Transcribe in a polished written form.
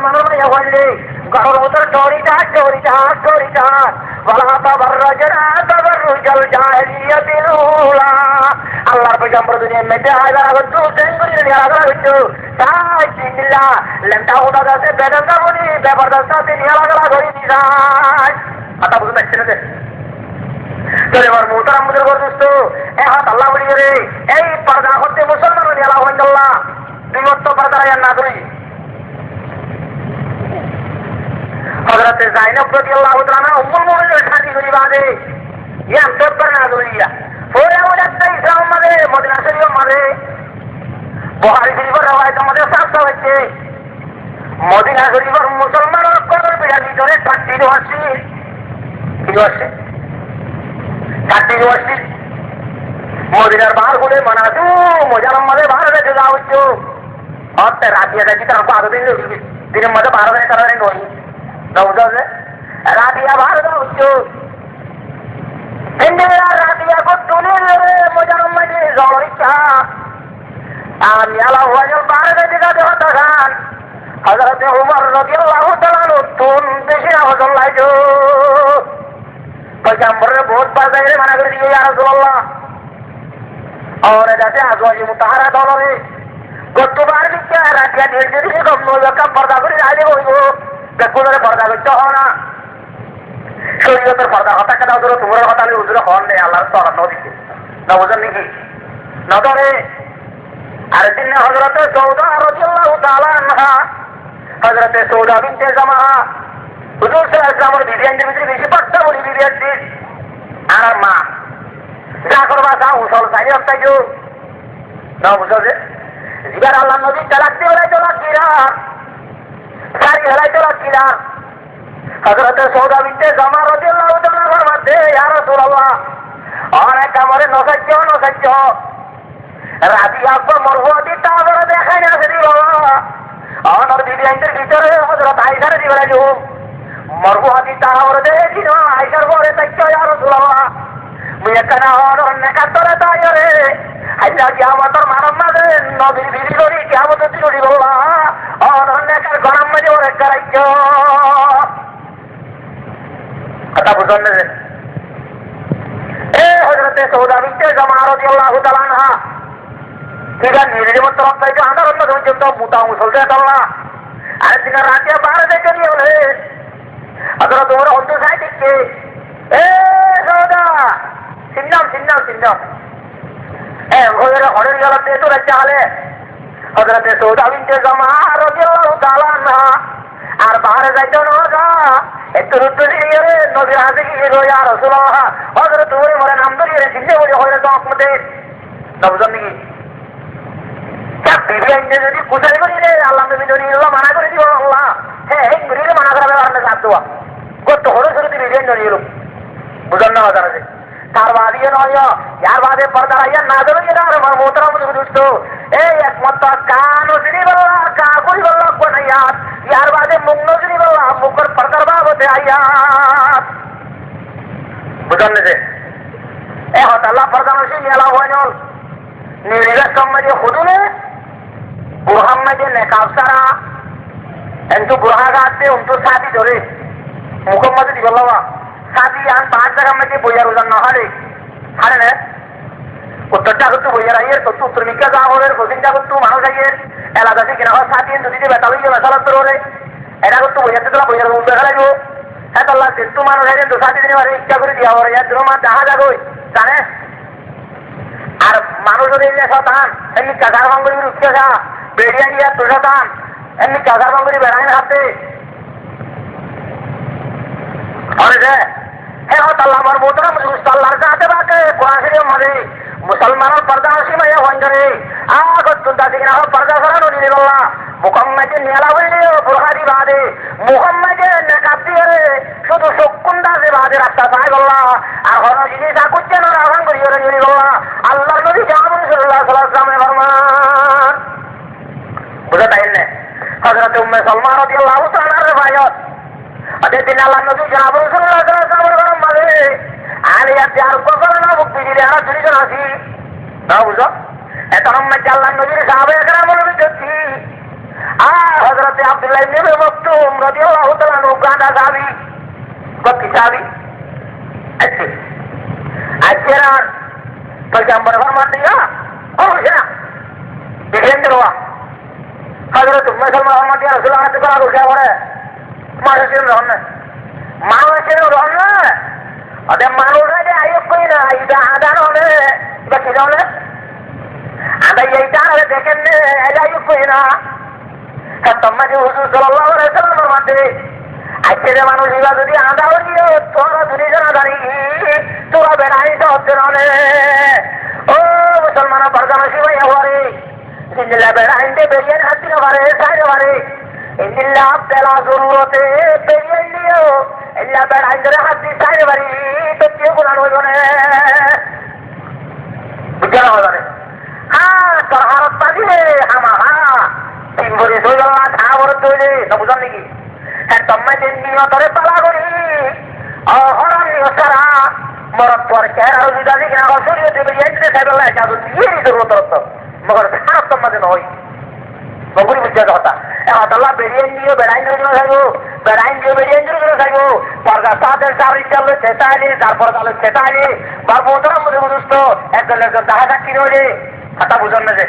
মুসলমানের মাইয়া হইলে ঘরের ভিতর চড়িটা বলা তাবাররাজনা তাবাররুজাল জাহিলিয়াতিল উলা আল্লাহর পয়গম্বর দুনিয়ার মধ্যে আয়লা হতো সেঙ্গুরি নিয়ে আগা হতো তাই চিল্লা লেন্টা ওটা দাসে বেদা বলি জবরদস্ত নিয়ে আগা ধরে দিছাই কথা বুঝতে পারছেন না তোরে আমার মোহতারাম মুদের দোস্ত এ হাত আল্লাহ বলি রে এই পর্দা হতে মুসলমান নিয়ে আল্লাহ আল্লাহ বিমত্ত পর্দা না ধরি হযরত যায়েনব রাদিয়াল্লাহু তাআলা উম্মুল মুমিনিনের শাদি করি বাদে ইয়াম তব্বর না ধরিয়া পরে আমাদের ইসলাম মানে মদিনা শরীফ মানে বুখারী শরীফের রওয়ায়াত আমাদের সাথে হচ্ছে মদিনা শরীফের মুসলমানের কবর বিড়ার ভিতরে 30 ওয়াসি কি আছে 30 ওয়াসি মদিনার বাহার বলে মানাজু মজারাম মাঝে বাহার রেখে যাওয়া হচ্ছে অর্থে রাতিয়া দেখি তার বারো দিন দিনের মধ্যে 12 দিন 13 দিন নয় নৌজে রাতিয়া বাহার দেওয়া হচ্ছে রাতিয়া করতুনের মজারাম মাঝে যাওয়ার ইচ্ছা আমি আল্লাহ বাহার রেখে যাতে হতো খান হযরত উমর রাদিয়াল্লাহু তাআলা নতুন দেশে আওয়াজ লাইছো পয়গম্বরের বহুত বাজারে মানা করে দিয়ে ইয়া রাসূলুল্লাহ और जैसे आजवाजी मुताहरा दौलरे गतबार भी क्या रातिया डेढ़ दिन कम नो का पर्दा করে আইলে হইব বেকুলের পর্দা করতে হয় না শরীয়তের পর্দা কথা কথা ধরো তোমার কথা আমি হুজুর হন নেই আল্লাহর তো আল্লাহ দিছে না বুঝেন নাকি না ধরে আর দিন হযরত সৌদা রাদিয়াল্লাহু তাআলা আনহা হযরত সৌদা বিনতে জামা হুজুর সাল্লাল্লাহু আলাইহি ওয়াসাল্লামের বিবিয়ানদের ভিতরে বেশি পাক্কা বলি বিবিয়ান দিস আর মা যা করবা যাও উসল চাই রাস্তায় না বুঝলে জিবার আল্লাহ নবী চালাতে হলে চলাক কিরা সারি হলে চলাক কিরা হযরত সৌদা বিনতে জামা রাদিয়াল্লাহু তাআলা ফরমাতে ইয়া রাসূলুল্লাহ অনেক আমারে নসাজ্য রাদিয়া কো মরহুদি তাওরা দেখাই না সেদি বাবা আমার বিবিয়ানদের ভিতরে হযরত আয়েশা দিবেলা যে মরহুদি তাওরা দেখি না আয়েশার পরে তাইতো ইয়া রাসূলুল্লাহ মুয়াক্কানা হরন নেকাতরে তায়রে আল্লাহ কিয়ামতের মানব মাঝে নবীর বিবি করি কিয়ামতের দিন বললা হরন নেকার গরম মাঝে ওরে করাইছো কথা বুঝলেন না এ হযরতে সৌদা বিনতে জামা রাদিয়াল্লাহু তাআলা আনহা ঠিক আছে নির্জীবন তরফ থেকে আন্দার পর্যন্ত মুতা মুসলতে আল্লাহ আর দিন রাতে 12 থেকে নিয়ে হলে হযরত ওমর অন্ত সাইডকে এ সৌদা চিন্নাম ঘরের হরের গলাতে তো রাজ্যা হলে হযরতে সৌদা বিনতে জামা রাদিয়াল্লাহু তাআলা আনহা আর বাইরে যাইতো না একটু রুদ্র দিয়ে নবীর হাতে গিয়ে ইয়া রাসূলুল্লাহ হযরত ওমর মরে নাম ধরে চিন্তা করে হয়ে তো আপমতে না বুঝেন নাকি বিবিয়ানদের যদি কুচারি করি রে আল্লাহ নবী যদি মানা করে দিব আল্লাহ হ্যাঁ এই ঘুরিয়ে মানা করা ব্যাপার না দেওয়া কত হরে শুরুতে বিবিয়ান ধরিয়ে বুঝেন না বাজার আছে তার বাদিয়ে নয় ইয়ার বাদে পর্দা ইয়া না দেবে না আমার মোহতারাম দুষ্ট এই একমাত্র কান উজরি বল্লা কাকুই বল্লা কোনায়াত ইয়ার বাদে মুখ নজরি বল্লা মুখের পর্দার বাবতে আয়াত বুঝেন না যে এ হত আল্লাহ পর্দা নসি মেলা হয় নল নিরিগা সম্মাদে হুদুনে বুরহাম্মাদে নেকাব সারা এন্তু বুরহা গাছে উন্তু সাথী ধরে মুখম্মদে দি বল্লা সাথী আন 5 জায়গা মধ্যে বইয়ার ওজন না হারে হারে না উত্তরটা করতে বইয়ার আইয়ের তো উত্তর মিকা যা হলে কোচিংটা করতে মানুষ আইয়ের এলাকা থেকে না হয় সাথী যদি বেতা লইয়ে বেসালাত হলে এটা করতে বইয়াতে তোলা বইয়ার উল্টো খেলাইব হ্যাঁ আল্লাহ যেহেতু মানুষ আইয়ের তো সাথী দিনে ইচ্ছা করে দিয়া হরে ইয়ার জন্য দেখা যাবই জানে আর মানুষ যদি শতান এমনি কাজার বাঙ্গুরি উঠছে যা বেরিয়ে গিয়া তো শতান এমনি কাজার বাঙ্গুরি বেড়াই হাতে আমার মোহতারাম আল্লাহর কাছে বাকে কোরআন শরীফের মধ্যে মুসলমানের পর্দা সীমায় হঞ্জরে আগত দাদিনা পর্দা করানো নিলে বললা মুহাম্মাদে নিয়ালা হইলে বুরহাদি বাদে মুহাম্মাদে নেকাব দিয়ে শুধু সকুন্দা যে বাদে রাস্তা পায় বললা আর হন জিনিস আকুচ্ছে না আহ্বান করিয়ে নিলে বললা আল্লাহর নবী জামানুল সাল্লাল্লাহু আলাইহি ওয়াসাল্লামের ফরমান বুঝা তাই না হযরত উম্মে সালমা রাদিয়াল্লাহু তাআলা রিওয়ায়াত আদে দিন আল্লাহ নবী জামানুল সাল্লাল্লাহু আলাইহি ওয়াসাল্লামের ফরমান মানে আলিয়া যার কবরনা মুক্তি দিলে আর দুইজন আছি না বুঝো এত নম্বর আল্লাহ নবীর সাহাবা একরাম বলে দিচ্ছি হযরত আব্দুল্লাহ ইবনে মাকতুম রাদিয়াল্লাহু তাআলা আনহু গাদা সাহাবী কত সাহাবী আচ্ছা আজকের পয়গম্বর ফরমান দিয়া ও না দেখেন তো হযরত মুসলমান ফরমান দিয়া রাসূলুল্লাহ তে করা গেছে পরে মানুষের রহন না মানুষের রহন না আদে মানুষে আইয়ো কই না ইদা আদান হলে বাকি দাও ada এইটা দেখেন আইয়ো কই না তোমার যে হুজুর সাল্লাল্লাহু আলাইহি ওয়াসাল্লামের মধ্যে আজকের মানুষ ইবা যদি আদা হইও তোরা দুনিয়া জানি তোরা বেড়াই হচ্ছে না ও মুসলমান পরগানা শিবাই হরে জিল্লা বেড়াইতে বেরিয়ে হাতি না পারে সাইরে পারে ইল্লা তেলা জরুরতে বেরিয়ে নিও ইল্লা বেড়াইতে হাতি সাইরে পারি তো কেউ গুনাহ হইব না বুঝানো হবে তোর হারত পাদিলে হামা তিন ভরি সইলা ঠা ভরত হইলে তো বুঝান নাকি হ্যাঁ তোমায় যে নিয়তরে পালা করি হরাম নিয়সারা মরত পর কের আর যদি দেখি না শরীর দেবে এন্টে সাইবেলা যাবো নিয়েই জরুরত রত মগর খারাপ তোমাদের নয় বগুড়ি বুঝতে কথা আল্লাহ বেরিয়ে নিয়ে বেড়াইন জন্য থাকবো বেড়াইন দিয়ে বেরিয়ে জন্য থাকবো পরগা সাথে চার চাল চেতা আনি তারপর তাহলে চেতা আনি বার বোধরা মধ্যে বুঝতো একজন দেখা থাকি রয়েছে কথা বুঝন না যে